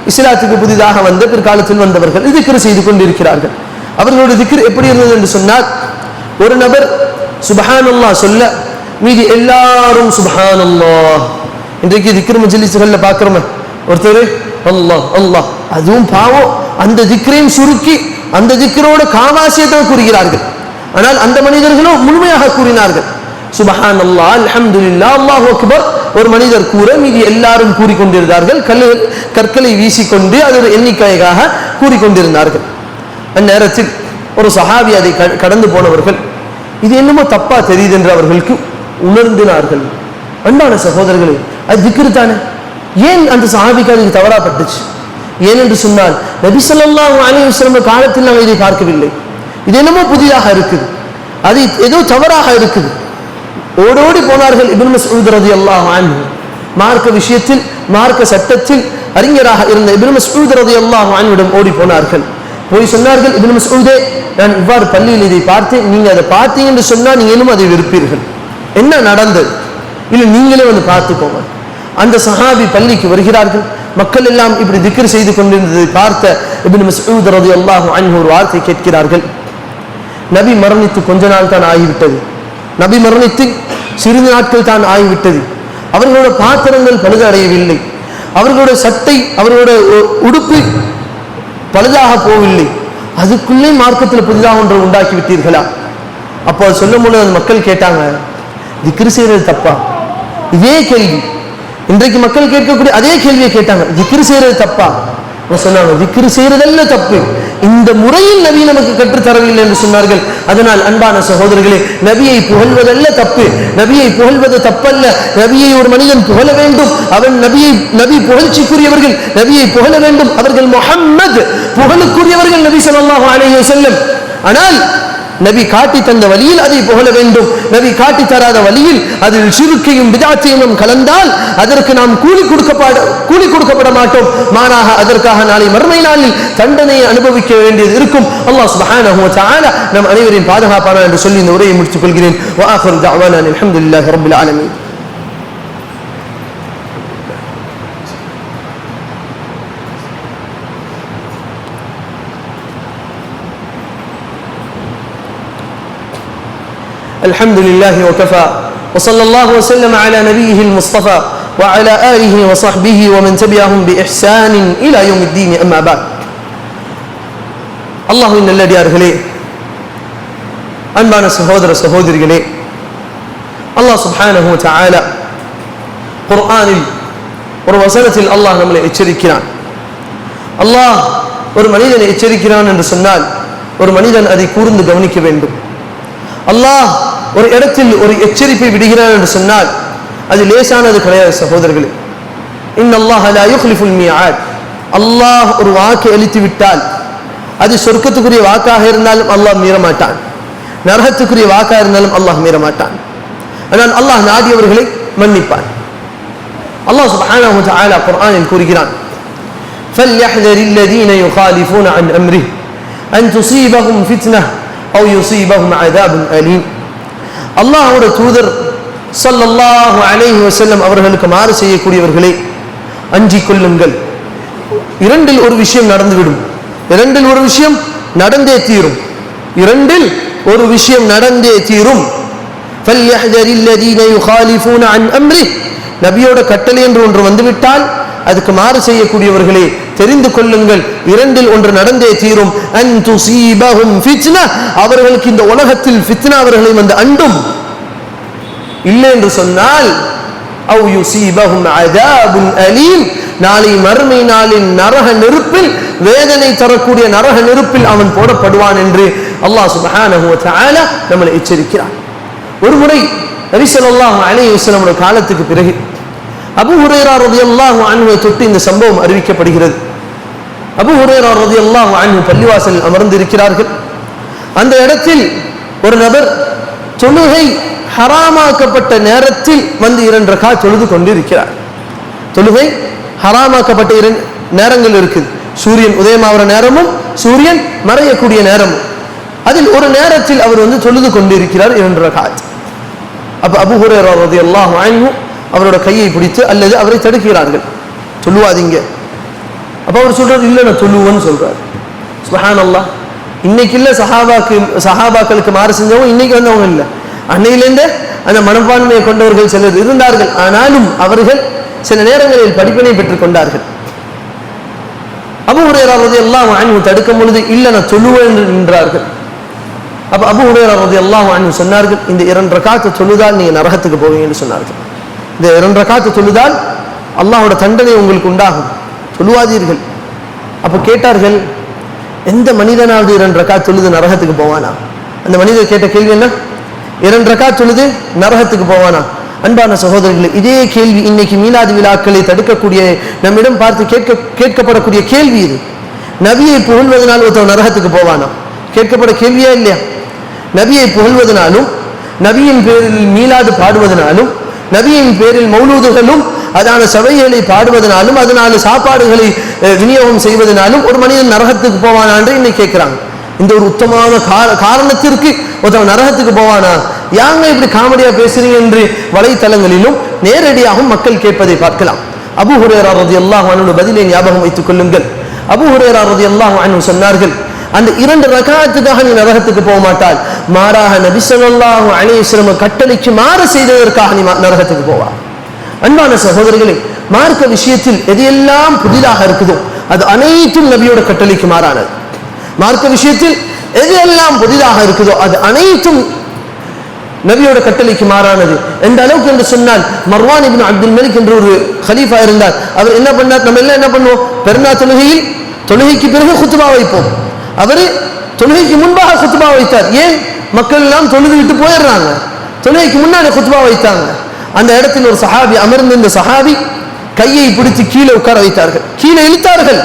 இஸ்லாத்துக்கு புதிதாக வந்த பிற்காலத்தில் வந்தவர்கள் திக்ர் செய்து கொண்டிருக்கிறார்கள். அவர்களுடைய திக்ர் எப்படி இருந்தது என்று சொன்னால், ஒரு நபர் சுப்ஹானல்லாஹ் சொல்ல மீதி எல்லாரும் சுப்ஹானல்லாஹ். இன்றைக்கு திக்ர் மஜ்லிஸ்கள்ல பார்க்கிறோமே, ஒருத்தர் அல்லாஹ் அல்லாஹ், அதுவும் பாவம் அந்த திக்ரையும் சுருக்கி அந்த திக்ரோட காவாசியத்தை கூறுகிறார்கள். ஆனால் அந்த மனிதர்களும் முழுமையாக கூறினார்கள். சுப்ஹானல்லாஹ், அல்ஹம்துலில்லாஹ், அல்லாஹு அக்பர் ஒரு மனிதர் கூற மீதி எல்லாரும் கூறிக்கொண்டிருந்தார்கள். கற்களை வீசிக்கொண்டு அது ஒரு எண்ணிக்கையாக கூறிக்கொண்டிருந்தார்கள். அந்நேரத்தில் ஒரு சஹாபி அதை கடந்து போனவர்கள், இது என்னமோ தப்பா தெரியுது என்று அவர்களுக்கு உணர்ந்தினார்கள். அன்பான சகோதரர்களே, அது திக்ரு தானே, ஏன் அந்த சஹாபிக்கு அதுக்கு தவறாப்பட்டுச்சு? ஏனென்று சொன்னால் நபி ஸல்லல்லாஹு அலைஹி வஸல்லம் காலத்தில் நாம் இதை பார்க்கவில்லை. இது என்னமோ புதிதாக இருக்குது, அது ஏதோ தவறாக இருக்குது. ஓடோடி போனார்கள் இப்னு மஸ்ஊத் ரலியல்லாஹு அன்ஹு. மார்க்க விஷயத்தில் மார்க்க சட்டத்தில் அறிஞராக இருந்த இப்னு மஸ்ஊத் ரலியல்லாஹு அன்ஹுவிடம் ஓடி போனார்கள். போய் சொன்னார்கள், இப்னு மஸ்ஊதே, நான் இவ்வாறு பள்ளியில் இதை பார்த்தேன், நீங்க அதை பார்த்தீங்க என்று சொன்னால் நீங்களும் அதை வெறுப்பீர்கள். என்ன நடந்தது? இல்லை நீங்களே வந்து பார்த்துக்கோங்க. அந்த சஹாபி பள்ளிக்கு வருகிறார்கள். மக்கள் எல்லாம் இப்படி திக்ர் செய்து கொண்டிருந்ததை பார்த்த இப்னு மஸ்ஊத் ரலியல்லாஹு அன்ஹு ஒரு வார்த்தை கேட்கிறார்கள், நபி மரணித்து கொஞ்ச நாள் தான் ஆகிவிட்டது, நபி மரணித்து சிறிது நாட்கள் தான் ஆகிவிட்டது, அவர்களோட பாத்திரங்கள் பழுதடையவில்லை, அவர்களுடைய சட்டை அவர்களோட உடுப்பு பழுதாக போகவில்லை, அதுக்குள்ளே மார்க்கத்தில் புதிதாக ஒன்று உண்டாக்கி விட்டீர்களா? அப்போ சொல்லும் பொழுது அந்த மக்கள் கேட்டாங்க, திக்ர் செய்யறது தப்பா? இதே கேள்வி இன்றைக்கு மக்கள் கேட்கக்கூடிய அதே கேள்வியை கேட்டாங்க, திக்ர் செய்யறது தப்பா? சொன்னாங்க திக்ரு செய்யறதல்ல தப்பு, இந்த முறையில் நபி நமக்கு கற்றுத்தரவில்லை என்று சொன்னார்கள். அதனால் அன்பான சகோதரர்களே, நபியை புகழ்வதல்ல தப்பு, நபியை புகழ்வது தப்பல்ல. நபியை ஒரு மனிதன் புகழ வேண்டும், அவன் நபி புகழ்ச்சிக்குரியவர்கள், நபியை புகழ வேண்டும். அவர்கள் முஹம்மது புகழுக்குரியவர்கள் நபி ஸல்லல்லாஹு அலைஹி வஸல்லம். ஆனால் நபி காட்டி தந்த வழியில் அதை புகழ வேண்டும். நபி காட்டி தராத வழியில் அதில் ஷிர்க்கையும் பித்அத்தையும் கலந்தால் அதற்கு நாம் கூலி கொடுக்கப்பட மாட்டோம். மாறாக அதற்காக நாளை மறுமை நாளில் தண்டனையை அனுபவிக்க வேண்டியது இருக்கும். அல்லாஹ் சுப்ஹானஹு வ தஆலா நம் அனைவரையும் பாதுகாப்பானார் என்று சொல்லி இந்த உரையை முடித்துக் கொள்கிறேன். வ ஆகிரு தஅவானா அல்ஹம்துலில்லாஹி ரப்பில் ஆலமீன். الحمد لله وكفى وصلى الله وسلم على نبيه المصطفى وعلى آله وصحبه ومن تبعهم بإحسان إلى يوم الدين أما بعد. الله إن الذي أرهلي أنبانا سهودر سهودرகளே, அல்லாஹ் சுப்ஹானஹு வ தஆலா குர்ஆனில் ஒரு வசனத்தில் அல்லாஹ் நம்மை எச்சரிக்கிறான். அல்லாஹ் ஒரு மனிதனை எச்சரிக்கிறான் என்று சொன்னால் ஒரு மனிதன் அதை கூர்ந்து கவனிக்க வேண்டும். அல்லாஹ் ஒரு இடத்தில் ஒரு எச்சரிப்பை விடுகிறான் என்று சொன்னால் அது லேசானது கிடையாது சகோதரர்களே. இன்னல்லாஹ லா யுக்லிஃபுல் மிஆத். அல்லாஹ் ஒரு வாக்கை அளித்து விட்டால் அது சொர்க்கத்துக்குரிய வாக்காக இருந்தாலும் அல்லாஹ் மீற மாட்டான், நரகத்துக்குரிய வாக்காக இருந்தாலும் அல்லாஹ் மீற மாட்டான். ஆனால் அல்லாஹ் நாடியவர்களை மன்னிப்பான். அல்லாஹ் சுப்ஹானஹு வ தஆலா குர்ஆனில் கூறுகிறான், فَلْيَحْذَرِ الَّذِينَ يُخَالِفُونَ عَنْ أَمْرِهِ أَنْ تُصِيبَهُمْ فِتْنَةٌ أَوْ يُصِيبَهُمْ عَذَابٌ أَلِيمٌ. அல்லாஹ்வுடைய தூதர் ஸல்லல்லாஹு அலைஹி வஸல்லம் அவர்களுக்கு மாறு செய்யக்கூடியவர்களே, அஞ்சிக் கொள்ளுங்கள். இரண்டில் ஒரு விஷயம் நடந்துவிடும், இரண்டில் ஒரு விஷயம் நடந்தே தீரும், இரண்டில் ஒரு விஷயம் நடந்தே தீரும். فَلْيَحْذَرِ الَّذِينَ يُخَالِفُونَ عَنْ أَمْرِهِ. நபியோட கட்டளை என்று ஒன்று வந்துவிட்டால் அதுக்கு மாறு செய்யக்கூடியவர்களே தெரிந்து கொள்ளுங்கள், இரண்டில் ஒன்று நடந்தே தீரும். அன் துஸீபஹும் ஃபித்னா. அவர்களுக்கு இந்த உலகத்தில் ஃபித்னா அவர்களை வந்து அண்டும். இல்லை என்று சொன்னால் அவ் யுஸீபஹும் அஸாபுன் அலீம். நாளை மறுமை நாளின் நரக நெருப்பில், வேதனை தரக்கூடிய நரக நெருப்பில் அவன் போடப்படுவான் என்று அல்லாஹ் சுப்ஹானஹு வ தஆலா நம்மை எச்சரிக்கிறான். ஒரு முறை நபி ஸல்லல்லாஹு அலைஹி வஸல்லம் காலத்துக்கு பிறகு அபூ ஹுரைரா ரலியல்லாஹு அன்ஹு தொட்டு இந்த சம்பவம் அறிவிக்கப்படுகிறது. அபூ ஹுரைரா ரலியல்லாஹு அன்ஹு பள்ளிவாசலில் அமர்ந்திருக்கிறார்கள். அந்த இடத்தில் ஒரு நபர் தொழுகை ஹராமாக்கப்பட்ட நேரத்தில் வந்து 2 ரக்காத் தொழுது கொண்டிருக்கிறார். தொழுகை ஹராமாக்கப்பட்ட 2 நேரங்கள் இருக்குது, சூரியன் உதயமாகிற நேரமும் சூரியன் மறையக்கூடிய நேரமும். அதில் ஒரு நேரத்தில் அவர் வந்து தொழுது கொண்டிருக்கிறார் 2 ரக்காத். அப்ப அபூ ஹுரைரா ரலியல்லாஹு அன்ஹு அவரோட கையை பிடித்து அல்லது அவரை தடுக்கிறார்கள், சொல்லுவாதீங்க. அப்ப அவர் சொல்றாரு, இல்லை நான் சொல்லுவேன்னு சொல்றாரு. சுப்ஹானல்லாஹ். இன்னைக்கு இல்ல சஹாபாக்களுக்கு மாறு செஞ்சவங்க இன்னைக்கு வந்தவங்க இல்லை, அன்னையிலேருந்து அந்த மனப்பான்மையை கொண்டவர்கள் சிலர் இருந்தார்கள். ஆனாலும் அவர்கள் சில நேரங்களில் படிப்பினை பெற்றுக் கொண்டார்கள். அபூ ஹுரைரா ரலியல்லாஹு அன்ஹு தடுக்கும் பொழுது இல்லை நான் சொல்லுவேன் என்றார்கள். அப்ப அபூ ஹுரைரா ரலியல்லாஹு அன்ஹு சொன்னார்கள், இந்த 2 ரக்காத் தொழுதால் நீங்க நரகத்துக்கு போவீங்கன்னு சொன்னார்கள். இந்த 2 ரக்காத் தொழுதால் அல்லாஹ்வோட தண்டனை உங்களுக்கு உண்டாகும், சொல்லுவாதீர்கள். அப்ப கேட்டார்கள், எந்த மனிதனாவது 2 ரக்காத் தொழுது நரகத்துக்கு போவானா? அந்த மனிதர் கேட்ட கேள்வி என்ன? 2 ரக்காத் தொழுது நரகத்துக்கு போவானா? அன்பான சகோதரர்களே, இதே கேள்வி இன்னைக்கு மீலாது விழாக்களை தடுக்கக்கூடிய நம்மிடம் பார்த்து கேட்கப்படக்கூடிய கேள்வி இது. நபியை புகழ்வதனால் ஒருத்தர் நரகத்துக்கு போவானா? கேட்கப்பட கேள்வியா இல்லையா? நபியை புகழ்வதனாலும், நபியின் பேரில் மீலாது பாடுவதனாலும், நபியின் பேரில் மௌலூதுகளும் அதான சபைகளை பாடுவதனாலும், அதனால சாப்பாடுகளை விநியோகம் செய்வதனாலும் ஒரு மனிதன் நரகத்துக்கு போவானா என்று இன்னைக்கு கேட்கிறாங்க. இந்த ஒரு உத்தமமான காரணத்திற்கு ஒருத்தவன் நரகத்துக்கு போவானா? யாங்க இப்படி காமெடியா பேசுறீங்க என்று வலைத்தளங்களிலும் நேரடியாகவும் மக்கள் கேட்பதை பார்க்கலாம். அபூ ஹுரைரா ரலியல்லாஹு அன்ஹு பதிலை ஞாபகம் வைத்துக் கொள்ளுங்கள். அபூ ஹுரைரா ரலியல்லாஹு அன்ஹு சொன்னார்கள், அந்த 2 ரக்காத்துக்காக நீ நரகத்துக்கு போக மாட்டால், மாறாக நபி ஸல்லல்லாஹு அலைஹி வஸல்லம் கட்டளைக்கு மாறு செய்ததற்காக நீ நரகத்துக்கு போவா. அன்பான சகோதரர்களே, மார்க்க விஷயத்தில் எதையெல்லாம் புதிதாக இருக்குதோ அது அனைத்தும் நபியோட கட்டளைக்கு மாறானது. மார்க்க விஷயத்தில் எதையெல்லாம் புதிதாக இருக்குதோ அது அனைத்தும் நபியோட கட்டளைக்கு மாறானது. எந்த அளவுக்கு என்று சொன்னால், மர்வான் இப்னு அப்துல் மலிக் என்ற ஒரு கலீஃபா இருந்தார். அவர் என்ன பண்ணார்? நம்ம எல்லாம் என்ன பண்ணுவோம்? பெருநாள் தொழுகையில் தொழுகைக்கு பிறகு குத்துபா வைப்போம். அவர் தொழுகைக்கு முன்பாக குத்துபா வைத்தார். ஏன்? மக்கள் எல்லாம் தொழுது விட்டு போயிடுறாங்க, தொழுகைக்கு முன்னாடி குத்துபா வைத்தாங்க. அந்த இடத்தில் ஒரு சஹாபி அமர்ந்த இந்த சஹாபி கையை பிடித்து கீழே உட்கார வைத்தார்கள், கீழே இழுத்தார்கள்.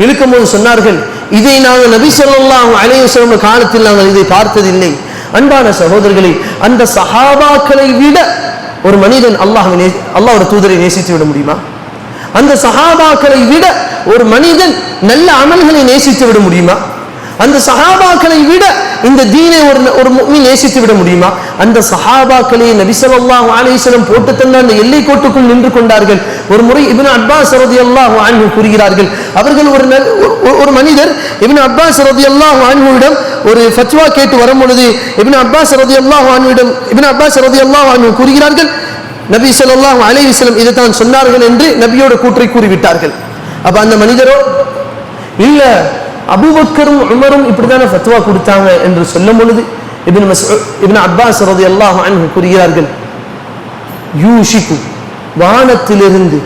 இழுக்கும் போது சொன்னார்கள், இதை நாங்கள் நபி ஸல்லல்லாஹு அலைஹி வஸல்லம் காலத்தில் நாங்கள் இதை பார்த்ததில்லை. அன்பான சகோதரர்களே, அந்த சஹாபாக்களை விட ஒரு மனிதன் அல்லாஹ்வுடைய தூதரை நேசித்து விட முடியுமா? அந்த சஹாபாக்களை விட ஒரு மனிதன் நல்ல அமல்களை நேசித்து விட முடியுமா? அந்த சஹாபாக்களை விட இந்த தீனை ஒரு முஃமின் நேசித்து விட முடியுமா? அந்த சஹாபாக்களை நபி ஸல்லல்லாஹு அலைஹி வஸல்லம் போட்டு தந்த அந்த எல்லை கோட்டுக்குள் நின்று கொண்டார்கள். ஒரு முறை இப்னு அப்பாஸ் ரலியல்லாஹு அன்ஹு கூறுகிறார்கள், அவர்கள் ஒரு மனிதர் இப்னு அப்பாஸ் ரலியல்லாஹு அன்ஹுவிடம் ஒரு ஃபத்வா கேட்டு வரும் பொழுது இப்னு அப்பாஸ் ரலியல்லாஹு அன்ஹு கூறுகிறார்கள், நபி ஸல்லல்லாஹு அலைஹி வஸல்லம் இதைத்தான் சொன்னார்கள் என்று நபியோட கூற்றை கூறிவிட்டார்கள். அப்ப அந்த மனிதரோ, இல்ல அபூபக்கரும் உமரும் இப்படித்தான ஃபத்வா கொடுத்தாங்க என்று சொல்லும் பொழுது இப்னு அப்பாஸ் ரலியல்லாஹு அன்ஹு கூறுகிறார்கள், யூஷிகு, வானத்திலிருந்து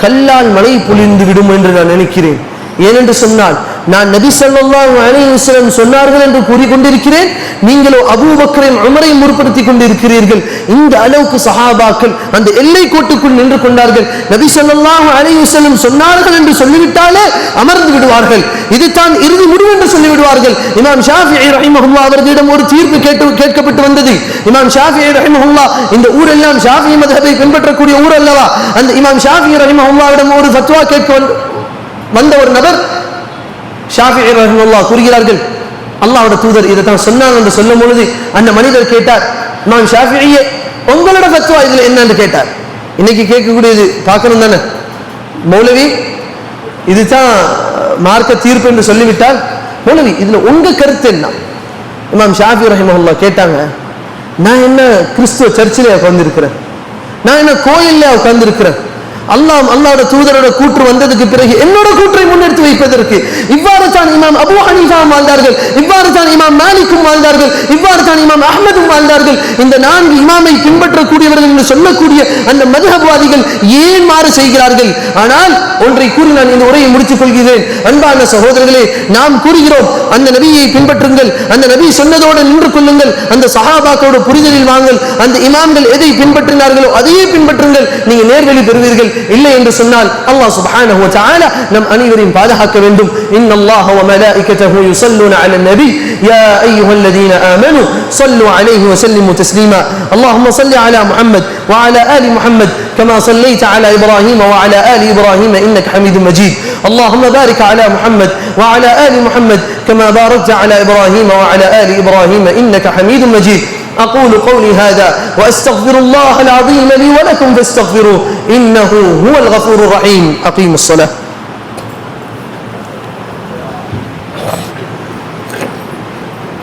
கல்லால் மழை பொழிந்து விடும் என்று நான் நினைக்கிறேன். ஏனென்று சொன்னால் நான் நபி ஸல்லல்லாஹு அலைஹி வஸல்லம் சொன்னார்கள் என்று கூறிக்கொண்டிருக்கிறேன், நீங்களோ அபூபக்கரையும் உமரையும் முற்படுத்திக் கொண்டிருக்கிறீர்கள். இந்த அளவுக்கு சஹாபாக்கள் அந்த எல்லை கோட்டுக்குள் நின்று கொண்டார்கள். நபி ஸல்லல்லாஹு அலைஹி வஸல்லம் சொன்னார்கள் என்று சொல்லிவிட்டாலே அமர்ந்து விடுவார்கள், இதுதான் இறுதி முடிவு என்று சொல்லிவிடுவார்கள். இமாம் ஷாஃபிஈ ரஹிமஹுல்லாஹ் அவர்களிடம் ஒரு தீர்ப்பு கேட்கப்பட்டு வந்தது. இமாம் ஷாஃபிஈ ரஹிமஹுல்லாஹ், இந்த ஊரெல்லாம் ஷாஃபிஈ மத்ஹபை பின்பற்றக்கூடிய ஊர் அல்லவா, அந்த இமாம் ஷாஃபிஈ ரஹிமஹுல்லாஹ்விடம் ஒரு ஃபத்வா கேட்க வந்த ஒரு நபர் ஷாஃபிஈ ரஹிமஹுல்லாஹ் கூறுகிறார்கள், அல்லாஹ்வுடைய தூதர் இதைத்தான் சொன்னாங்க என்று சொல்லும் பொழுது அந்த மனிதர் கேட்டார், இமாம் ஷாஃபிஈயே, உங்களோட ஃபத்வா இதுல என்னன்னு கேட்டார். இன்னைக்கு கேட்கக்கூடியது பார்க்கணும் தானே, மௌலவி இதுதான் மார்க்க தீர்ப்பு என்று சொல்லிவிட்டால், மௌலவி இதுல உங்க கருத்து என்ன? இமாம் ஷாஃபிஈ ரஹிமஹுல்லாஹ் கேட்டாங்க, நான் என்ன கிறிஸ்துவ சர்ச்சில் உட்கார்ந்திருக்கிறேன், நான் என்ன கோயில்ல உட்கார்ந்திருக்கிறேன், அல்லாஹ்வுடைய தூதரோட கூற்று வந்ததுக்கு பிறகு என்னோட கூற்றை முன்னெடுத்து வைப்பதற்கு இவ்வாறு தான் இமாம் அபூ ஹனீஃபா வாழ்ந்தார்கள், இவ்வாறு தான் இமாம் மாலிக்கும் வாழ்ந்தார்கள், இவ்வாறு தான் இமாம் அஹ்மதும் வாழ்ந்தார்கள். இந்த 4 இமாமை பின்பற்றக்கூடியவர்கள் என்று சொல்லக்கூடிய அந்த மத்ஹப்வாதிகள் ஏன் மாறு செய்கிறார்கள்? ஆனால் ஒன்றை கூறி நான் இந்த உரையை முடித்துக் கொள்கிறேன். அன்பான சகோதரர்களே, நாம் கூறுகிறோம் அந்த நபியை பின்பற்றுங்கள், அந்த நபி சொன்னதோடு நின்று கொள்ளுங்கள், அந்த சஹாபாக்களோட புரிதலில் வாங்கள், அந்த இமாம்கள் எதை பின்பற்றினார்களோ அதையே பின்பற்றுங்கள், நீங்க நேர்வழி பெறுவீர்கள். இல்லை என்று சொன்னால் அல்லாஹ் சுப்ஹானஹு வ தஆலா நம் அனைவரையும் பாதுகாக்க வேண்டும். இன்னல்லாஹ வ மலாயிகத்தஹு யுஸல்லூன அலன் நபி யா அய்யுஹல்லதீன ஆமனூ ஸல்லூ அலைஹி வ ஸல்லிமு தஸ்லீமா. அல்லாஹும்ம ஸல்லி அலா முஹம்மத் வ அலா ஆலி முஹம்மத் كما صليت على إبراهيم وعلى آل إبراهيم إنك حميد مجيد. اللهم بارك على محمد وعلى آل محمد كما باركت على إبراهيم وعلى آل إبراهيم إنك حميد مجيد. أقول قولي هذا وأستغفر الله العظيم لي ولكم فاستغفروه إنه هو الغفور الرحيم. أقيموا الصلاة.